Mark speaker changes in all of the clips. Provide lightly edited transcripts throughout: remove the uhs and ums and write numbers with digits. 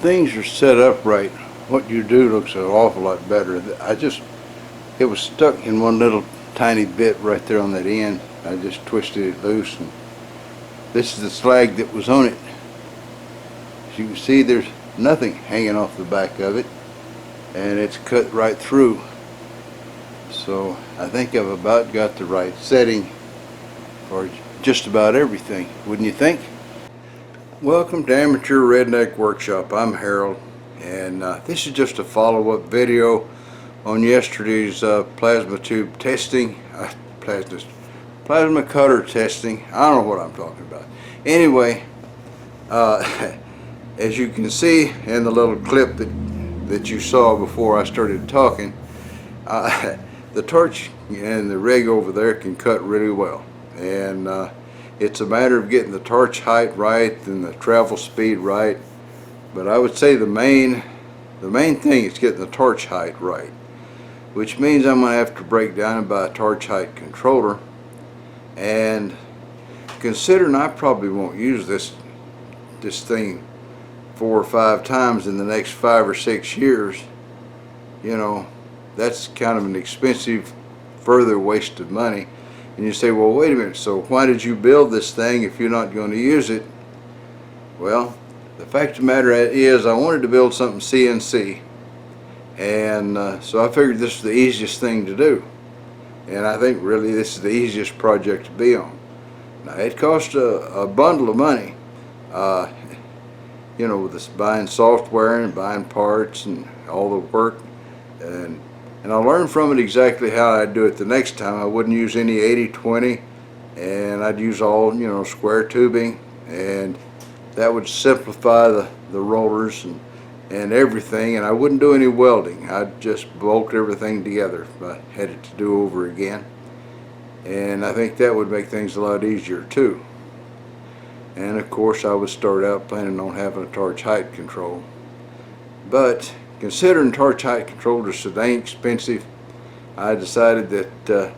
Speaker 1: things are set up right, what you do looks an awful lot better. It was stuck in one little tiny bit right there on that end. I just twisted it loose, and this is the slag that was on it. As you can see, there's nothing hanging off the back of it, and it's cut right through. So I think I've about got the right setting for just about everything, wouldn't you think? Welcome to Amateur Redneck Workshop. I'm Harold, and this is just a follow-up video on yesterday's plasma tube testing, plasma cutter testing. I don't know what I'm talking about. Anyway, as you can see in the little clip that you saw before I started talking, the torch and the rig over there can cut really well, and it's a matter of getting the torch height right and the travel speed right. But I would say the main thing is getting the torch height right, which means I'm going to have to break down and buy a torch height controller. And considering I probably won't use this thing 4 or 5 times in the next 5 or 6 years, you know, that's kind of an expensive further waste of money. And you say, well, wait a minute, so why did you build this thing if you're not going to use it? Well, the fact of the matter is I wanted to build something CNC, and so I figured this was the easiest thing to do, and I think really this is the easiest project to be on. Now, it cost a bundle of money, you know, with this buying software and buying parts and all the work, and I learned from it exactly how I'd do it the next time. I wouldn't use any 80-20, and I'd use all, you know, square tubing, and that would simplify the rollers and everything, and I wouldn't do any welding. I'd just bolt everything together if I had it to do over again, and I think that would make things a lot easier too. And of course I would start out planning on having a torch height control, but considering torch height controls are so dang expensive, I decided that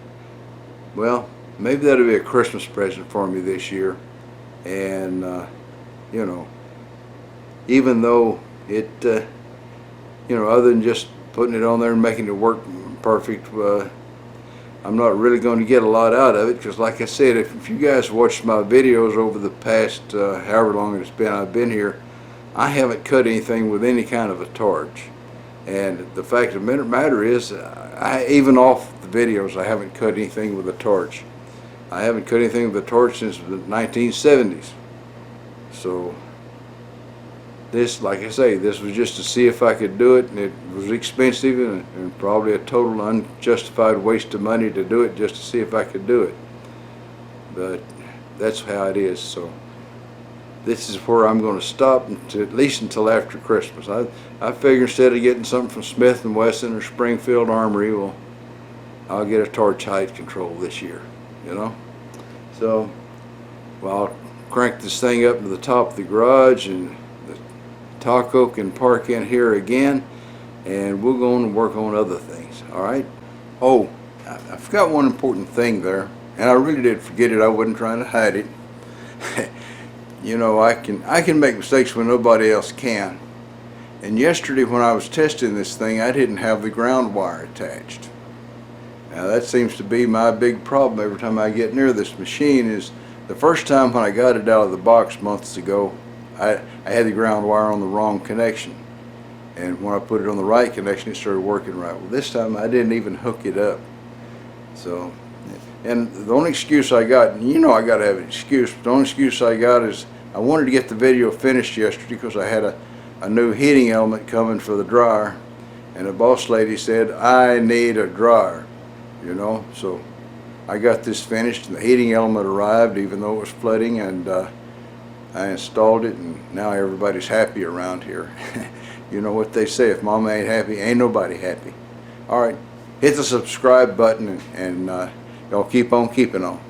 Speaker 1: well, maybe that'll be a Christmas present for me this year. And you know, even though it you know, other than just putting it on there and making it work perfect, I'm not really going to get a lot out of it, because like I said, if you guys watched my videos over the past however long it's been I've been here, I haven't cut anything with any kind of a torch. And the fact of the matter is, even off the videos, I haven't cut anything with a torch. I haven't cut anything with a torch since the 1970s. So this, like I say, this was just to see if I could do it, and it was expensive and probably a total unjustified waste of money to do it just to see if I could do it. But that's how it is. So this is where I'm going to stop at least until after Christmas. I figure instead of getting something from Smith & Wesson or Springfield Armory, well, I'll get a torch height control this year, you know. So, well, I'll crank this thing up to the top of the garage, and the Taco can park in here again, and we'll go on and work on other things, all right? Oh, I forgot one important thing there, and I really did forget it. I wasn't trying to hide it. You know, I can make mistakes when nobody else can. And yesterday when I was testing this thing, I didn't have the ground wire attached. Now that seems to be my big problem every time I get near this machine. Is the first time when I got it out of the box months ago, I had the ground wire on the wrong connection. And when I put it on the right connection, it started working right. Well, this time I didn't even hook it up. So, and the only excuse I got, and you know I got to have an excuse, but the only excuse I got is I wanted to get the video finished yesterday because I had a new heating element coming for the dryer, and the boss lady said, I need a dryer, you know. So I got this finished, and the heating element arrived even though it was flooding, and I installed it, and now everybody's happy around here. You know what they say, if mama ain't happy, ain't nobody happy. Alright, hit the subscribe button, and y'all keep on keeping on.